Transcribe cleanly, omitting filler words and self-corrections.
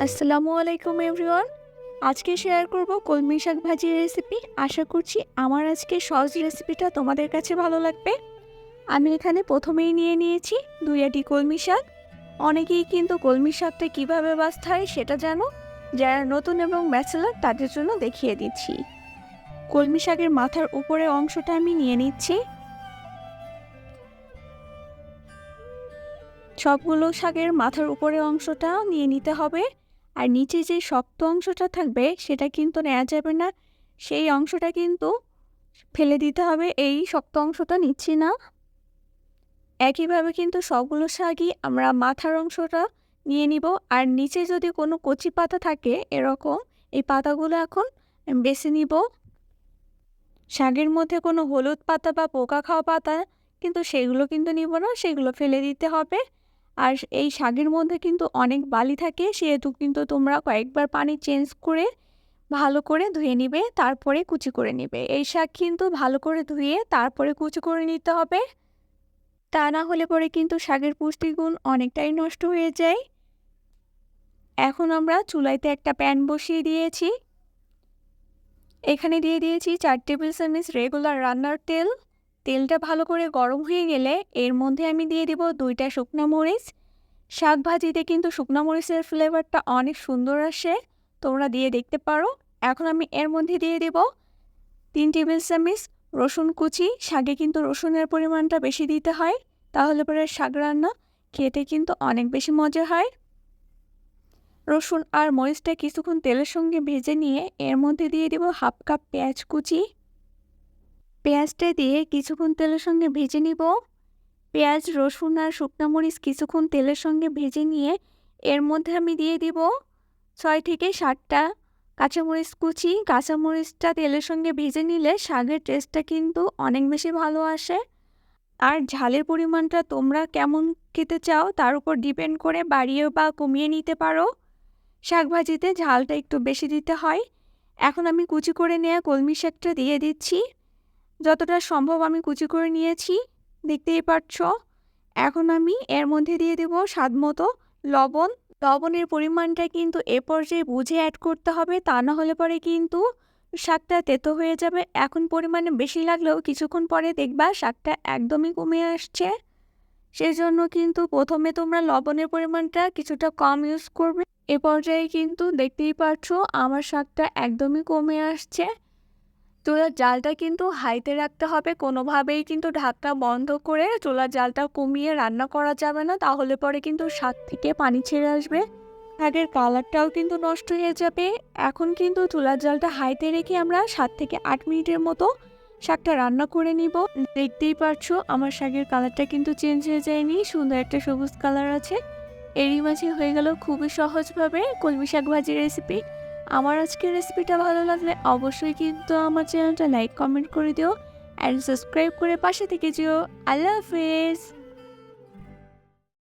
আসসালামু আলাইকুম এভরিওয়ান। আজকে শেয়ার করব কলমি শাক ভাজির রেসিপি। আশা করছি আমার আজকে সহজ রেসিপিটা তোমাদের কাছে ভালো লাগবে। আমি এখানে প্রথমেই নিয়ে নিয়েছি 2 আটি কলমি শাক। অনেকেই কিন্তু কলমি শাকটা কীভাবে বাছতে হয় সেটা জানো, যারা নতুন এবং ব্যাচেলার তাদের জন্য দেখিয়ে দিচ্ছি। কলমি শাকের মাথার উপরের অংশটা আমি নিয়ে নিচ্ছি। সবগুলো শাকের মাথার উপরের অংশটা নিয়ে নিতে হবে, আর নিচে যে শক্ত অংশটা থাকবে সেটা কিন্তু নেওয়া যাবে না, সেই অংশটা কিন্তু ফেলে দিতে হবে। এই শক্ত অংশটা নিচ্ছি না। একইভাবে কিন্তু সবগুলো শাকই আমরা মাথার অংশটা নিয়ে নিব। আর নিচে যদি কোনো কচি পাতা থাকে এরকম, এই পাতাগুলো এখন বেছে নিব। শাকের মধ্যে কোনো হলুদ পাতা বা পোকা খাওয়া পাতা কিন্তু সেগুলো কিন্তু নিব না, সেগুলো ফেলে দিতে হবে। আর এই শাকের মধ্যে কিন্তু অনেক বালি থাকে, সেহেতু কিন্তু তোমরা কয়েকবার পানি চেঞ্জ করে ভালো করে ধুয়ে নিবে, তারপরে কুচি করে নিবে। এই শাক কিন্তু ভালো করে ধুয়ে তারপরে কুচি করে নিতে হবে, তা না হলে পরে কিন্তু শাকের পুষ্টিগুণ অনেকটাই নষ্ট হয়ে যায়। এখন আমরা চুলাইতে একটা প্যান বসিয়ে দিয়েছি। এখানে দিয়ে দিয়েছি 4 টেবিল চামচ রেগুলার রান্নার তেল। তেলটা ভালো করে গরম হয়ে গেলে এর মধ্যে আমি দিয়ে দিব 2টা শুকনো মরিচ। শাক ভাজিতে কিন্তু শুকনো মরিচের ফ্লেভারটা অনেক সুন্দর আসে, তোমরা দিয়ে দেখতে পারো। এখন আমি এর মধ্যে দিয়ে দেব 3 টেবিল চামচ রসুন কুচি। শাকে কিন্তু রসুনের পরিমাণটা বেশি দিতে হয়, তাহলে পরে শাক রান্না খেতে কিন্তু অনেক বেশি মজা হয়। রসুন আর মরিচটা কিছুক্ষণ তেলের সঙ্গে ভেজে নিয়ে এর মধ্যে দিয়ে দেব হাফ কাপ পেঁয়াজ কুচি। পেঁয়াজটা দিয়ে কিছুক্ষণ তেলের সঙ্গে ভেজে নিব। পেঁয়াজ, রসুন আর শুকনো মরিচ কিছুক্ষণ তেলের সঙ্গে ভেজে নিয়ে এর মধ্যে আমি দিয়ে দিব 6 থেকে 7টা কাঁচামরিচ কুচি। কাঁচামরিচটা তেলের সঙ্গে ভেজে নিলে শাকের টেস্টটা কিন্তু অনেক বেশি ভালো আসে। আর ঝালের পরিমাণটা তোমরা কেমন খেতে চাও তার উপর ডিপেন্ড করে বাড়িয়ে বা কমিয়ে নিতে পারো। শাক ভাজিতে ঝালটা একটু বেশি দিতে হয়। এখন আমি কুচি করে নেওয়া কলমি শাকটা দিয়ে দিচ্ছি। যতটা সম্ভব আমি কুচি করে নিয়েছি, দেখতেই পাচ্ছ। এখন আমি এর মধ্যে দিয়ে দেব স্বাদমতো লবণ। লবণের পরিমাণটা কিন্তু এ পর্যায়ে বুঝে অ্যাড করতে হবে, তা না হলে পরে কিন্তু শাকটা তেতো হয়ে যাবে। এখন পরিমাণে বেশি লাগলেও কিছুক্ষণ পরে দেখবা শাকটা একদমই কমে আসছে। সেজন্য কিন্তু প্রথমে তোমরা লবণের পরিমাণটা কিছুটা কম ইউজ করবে। এ পর্যায়ে কিন্তু দেখতেই পাচ্ছ আমার শাকটা একদমই কমে আসছে। চুলার জালটা কিন্তু হাইতে রাখতে হবে, কোনোভাবেই কিন্তু ঢাকনা বন্ধ করে চুলার জালটা কমিয়ে রান্না করা যাবে না, তাহলে পরে কিন্তু শাক থেকে পানি ছেড়ে আসবে, শাকের কালারটাও কিন্তু নষ্ট হয়ে যাবে। এখন কিন্তু চুলার জালটা হাইতে রেখে আমরা 7 থেকে 8 মিনিটের মতো শাকটা রান্না করে নিব। দেখতেই পাচ্ছ আমার শাকের কালারটা কিন্তু চেঞ্জ হয়ে যায়নি, সুন্দর একটা সবুজ কালার আছে। এরই মাঝে হয়ে গেল খুবই সহজভাবে কলমি শাক ভাজির রেসিপি। আমার আজকের রেসিপিটা ভালো লাগলে অবশ্যই কিন্তু আমার চ্যানেলটা লাইক কমেন্ট করে দিও, অ্যান্ড সাবস্ক্রাইব করে পাশে থেকে যেও। আল্লাহ হাফেজ।